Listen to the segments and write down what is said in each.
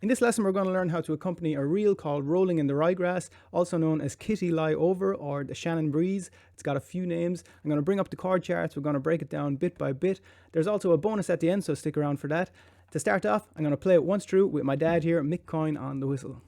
In this lesson, we're going to learn how to accompany a reel called Rolling in the Ryegrass, also known as Kitty Lie Over or the Shannon Breeze. It's got a few names. I'm going to bring up the chord charts. We're going to break it down bit by bit. There's also a bonus at the end, so stick around for that. To start off, I'm going to play it once through with my dad here, Mick Coyne, on the whistle.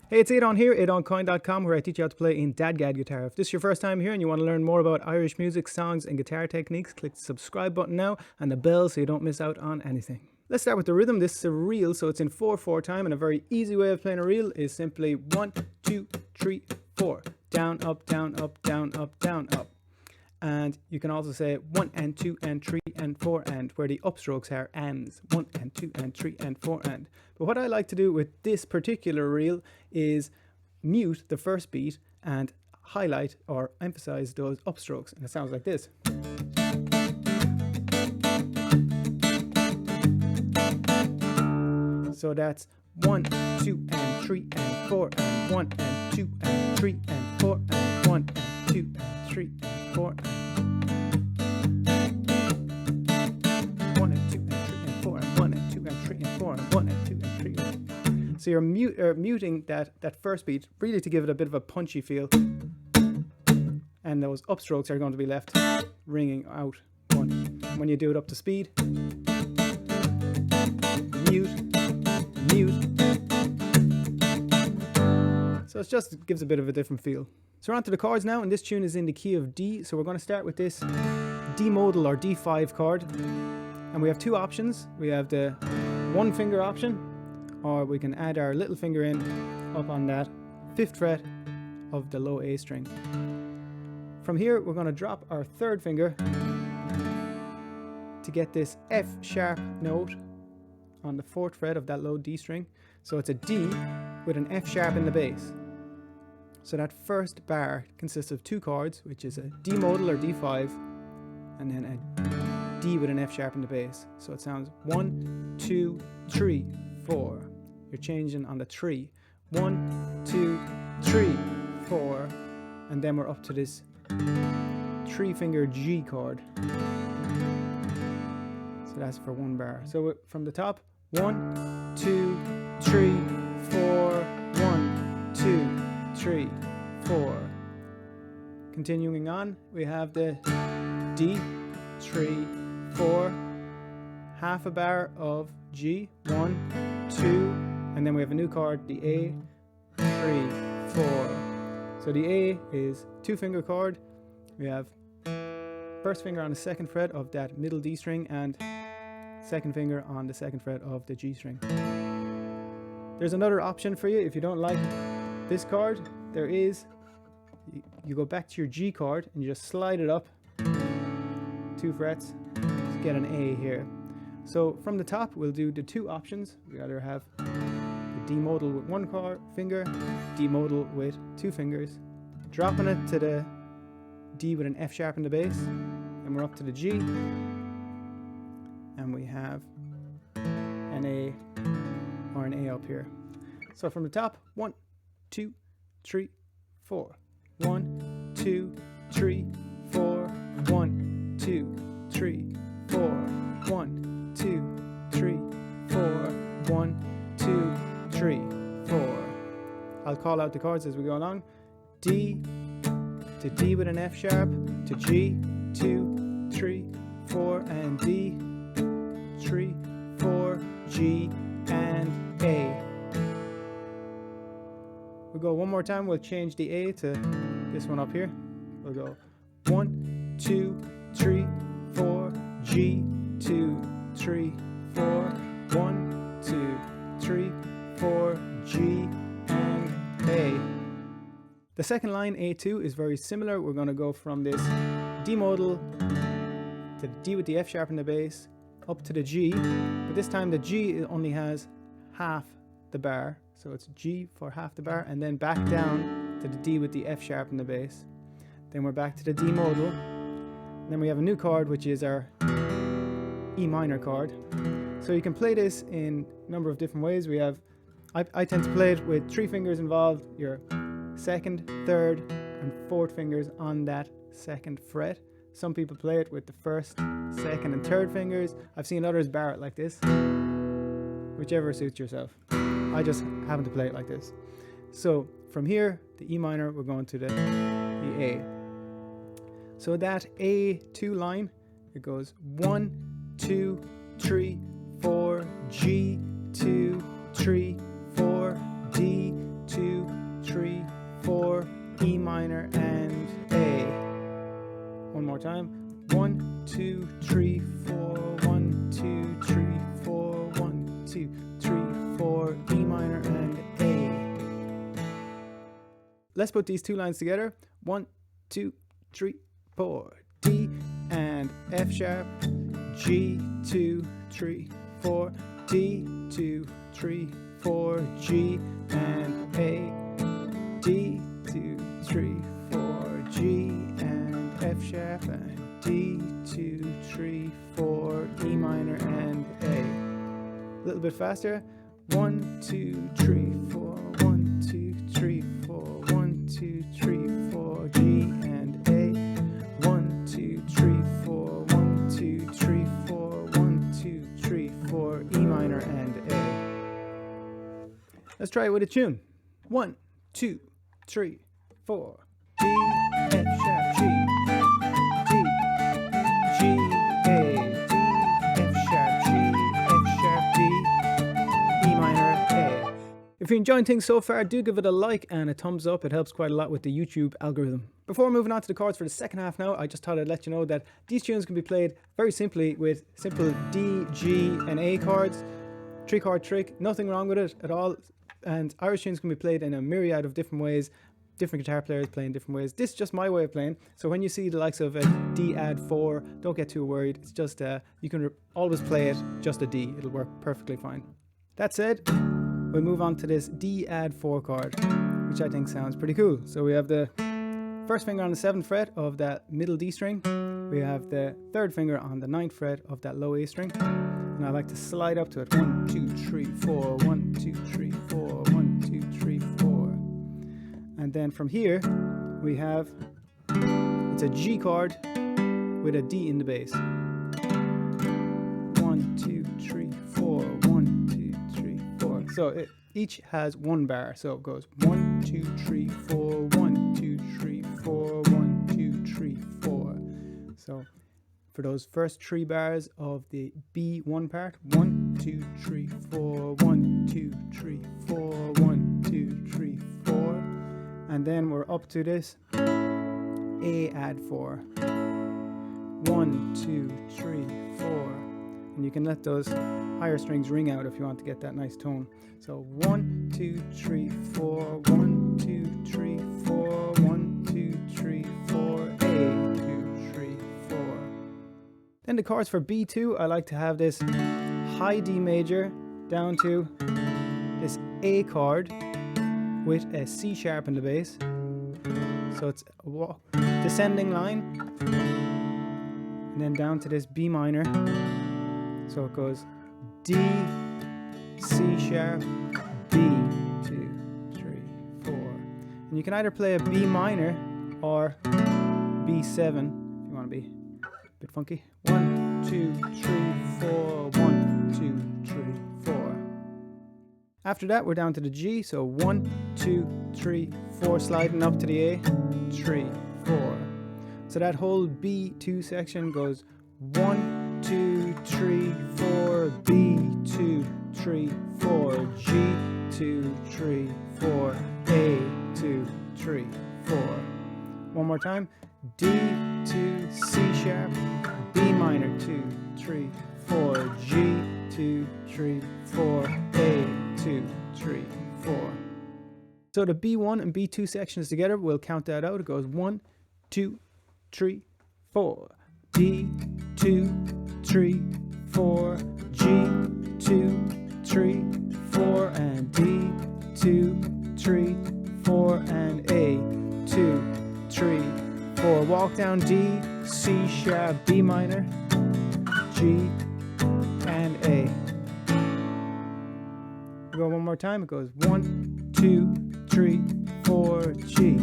Hey, it's Adon here, adoncoin.com, where I teach you how to play in DADGAD guitar. If this is your first time here and you want to learn more about Irish music, songs and guitar techniques, click the subscribe button now and the bell so you don't miss out on anything. Let's start with the rhythm. This is a reel, so it's in 4/4 time, and a very easy way of playing a reel is simply 1, 2, 3, 4. Down, up, down, up, down, up, down, up. And you can also say 1 and 2 and 3 and 4 and, where the upstrokes are ands. 1 and 2 and 3 and 4 and. But what I like to do with this particular reel is mute the first beat and highlight or emphasize those upstrokes. And it sounds like this. So that's 1, 2 and 3 and 4 and 1 and 2 and 3 and 4 and 1 and 2 and 3 and 4 and 1 and 2 and 3 and 4 and 1 and 2 and 3 and 4 and 1 and 2 and 3 and... So you're muting that first beat really to give it a bit of a punchy feel, and those upstrokes are going to be left ringing out. When you do it up to speed, mute. So it just gives a bit of a different feel. So we're on to the chords now, and this tune is in the key of D. So we're going to start with this D modal or D5 chord. And we have two options. We have the one finger option, or we can add our little finger in up on that 5th fret of the low A string. From here, we're going to drop our 3rd finger to get this F sharp note on the 4th fret of that low D string. So it's a D with an F sharp in the bass. So that first bar consists of 2 chords, which is a D modal or D5, and then a D with an F sharp in the bass. So it sounds 1, 2, 3, 4. You're changing on the 3. 1, 2, 3, 4. And then we're up to this 3-finger G chord. So that's for 1 bar. So from the top, 1, 2, 3, 4, 1, 2, 3, 4. Continuing on, we have the D, 3, 4, half a bar of G, 1, 2, and then we have a new chord, the A, 3, 4. So the A is 2-finger chord. We have 1st finger on the 2nd fret of that middle D string and 2nd finger on the 2nd fret of the G string. There's another option for you if you don't like this chord. There is, you go back to your G chord and you just slide it up 2 frets to get an A here. So from the top, we'll do the 2 options. We either have the D modal with 1 finger, D modal with 2 fingers, dropping it to the D with an F sharp in the bass, and we're up to the G, and we have an A or an A up here. So from the top, 1, 2, 3, 4. 1, 2, 3, 4. 1, 2, 3, 4. 1, 2, 3, 4. 1, 2, 3, 4. I'll call out the chords as we go along. D to D with an F sharp to G, 2, 3, 4, and D, 3, 4, G, and A. We'll go one more time. We'll change the A to this one up here. We'll go 1, 2, 3, 4, G, 2, 3, 4, 1, 2, 3, 4, G and A. The second line, A2, is very similar. We're going to go from this D modal to the D with the F sharp in the bass, up to the G, but this time the G only has half the bar, so it's G for half the bar, and then back down to the D with the F sharp in the bass. Then we're back to the D modal, and then we have a new chord, which is our E minor chord. So you can play this in a number of different ways. We have, I tend to play it with 3 fingers involved, your second, third, and fourth fingers on that second fret. Some people play it with the first, second, and third fingers. I've seen others bar it like this, whichever suits yourself. I just happen to play it like this. So from here, the E minor, we're going to the A. So that A2 line, it goes 1, 2, 3, 4, G, 2, 3, 4, D, 2, 3, 4, E minor, and A. One more time. 1, 2, 3, 4, 1, 2, 3, 4, 1, 2, 3, 4, E minor, and A. Let's put these two lines together. 1, 2, 3, 4, D and F sharp, G, 2, 3, 4, D, 2, 3, 4, G and A, D, 2, 3, 4, G and F sharp, and D, 2, 3, 4, E minor, and A. A little bit faster. 1, 2, 3, 4, 1, 2, 3, 4, 1, 2, 3, 4, G and A. 1, 2, 3, 4, 1, 2, 3, 4, 1, 2, 3, 4, E minor, and A. Let's try it with a tune. 1, 2, 3, 4. D, F sharp, G, D, G, A, D, F sharp, G, F sharp, D, E minor, A. If you're enjoying things so far, do give it a like and a thumbs up. It helps quite a lot with the YouTube algorithm. Before moving on to the chords for the second half now, I just thought I'd let you know that these tunes can be played very simply with simple D, G, and A chords. 3-chord trick, nothing wrong with it at all. And Irish tunes can be played in a myriad of different ways. Different guitar players playing different ways. This is just my way of playing. So when you see the likes of a DADGAD, don't get too worried. It's just you can always play it just a D. It'll work perfectly fine. That said, we'll move on to this DAD4 chord, which I think sounds pretty cool. So we have the first finger on the 7th fret of that middle D string. We have the third finger on the 9th fret of that low A string. And I like to slide up to it. 1, 2, 3, 4, 1, 2, 3, 4, 1, 2, 3, 4. And then from here, we have, it's a G chord with a D in the bass. 1, 2, 3, 4, 1, 2, 3, 4. So it each has 1 bar. So it goes 1, 2, 3, 4, 1, 2, 3, 4, 1, 2, 3, 4. So for those first 3 bars of the B1 part, 1, 2, 3, 4, 1, 2, 3, 4, 1, 2, 3, 4. And then we're up to this A add 4. 1, 2, 3, 4. And you can let those higher strings ring out if you want to get that nice tone. So 1, 2, 3, 4, 1, 2, 3, 4, 1, 2, 3, 4, A, 2, 3, 4. Then the chords for B2, I like to have this high D major down to this A chord with a C sharp in the bass. So it's a descending line, and then down to this B minor. So it goes D, C sharp, D, 2, 3, 4. And you can either play a B minor or B7 if you want to be a bit funky. 1, 2, 3, 4, 1, 2, 3, 4. After that, we're down to the G, so 1, 2, 3, 4, sliding up to the A, 3, 4. So that whole B2 section goes 1, 2, 3, 4, B, 2, 3, 4, G, 2, 3, 4, A, 2, 3, 4. One more time. D, 2, C sharp, B minor, 2, 3, 4, G, 2, 3, 4, A, 2, 3, 4. So the B1 and B2 sections together, we'll count that out. It goes 1, 2, 3, 4. D, 2, 3, 4. G, 2, 3, 4. And D, 2, 3, 4. And A, 2, 3, 4. Walk down D, C sharp, B minor, G, and A. We go one more time. It goes 1, 2, 3, 4, G,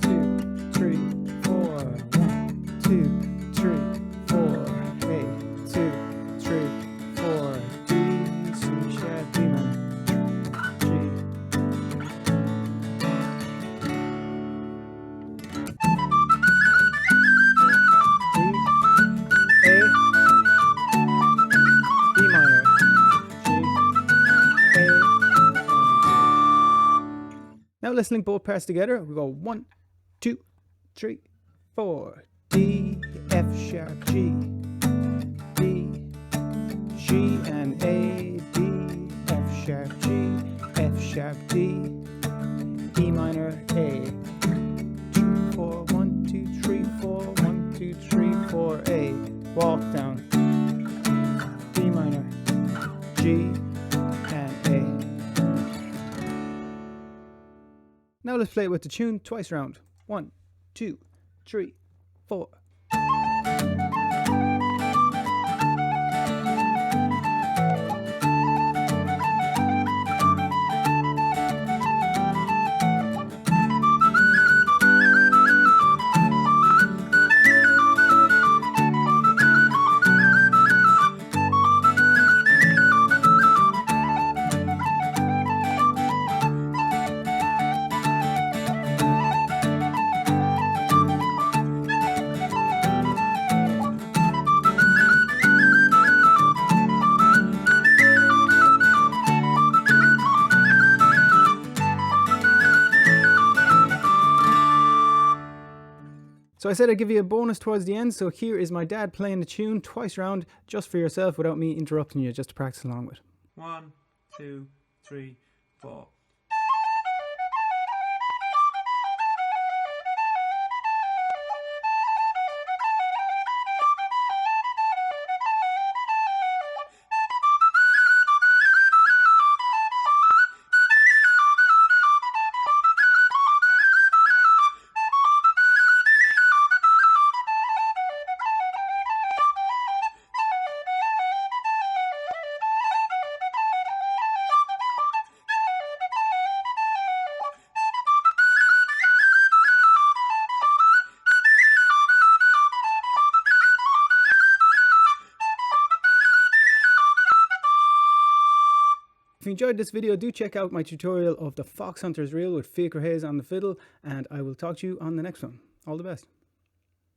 2, 3, 4, 1, 2, 3, 4, A, 2, 3, 4, D, C sharp, B minor, G. Now let's link both parts together. We go 1, 2, 3, 4. D, F sharp, G, D, G and A, D, F sharp, G, F sharp, D, E minor, A. 2, 4, 1, 2, 3, 4, 1, 2, 3, 4, A. Walk down. D minor, G, and A. Now let's play it with the tune twice round. 1, 2, 3, 4. So I said I'd give you a bonus towards the end, so here is my dad playing the tune twice round just for yourself without me interrupting you, just to practice along with. 1, 2, 3, 4. If you enjoyed this video, do check out my tutorial of the Fox Hunter's Reel with Ryegrass on the fiddle, and I will talk to you on the next one. All the best.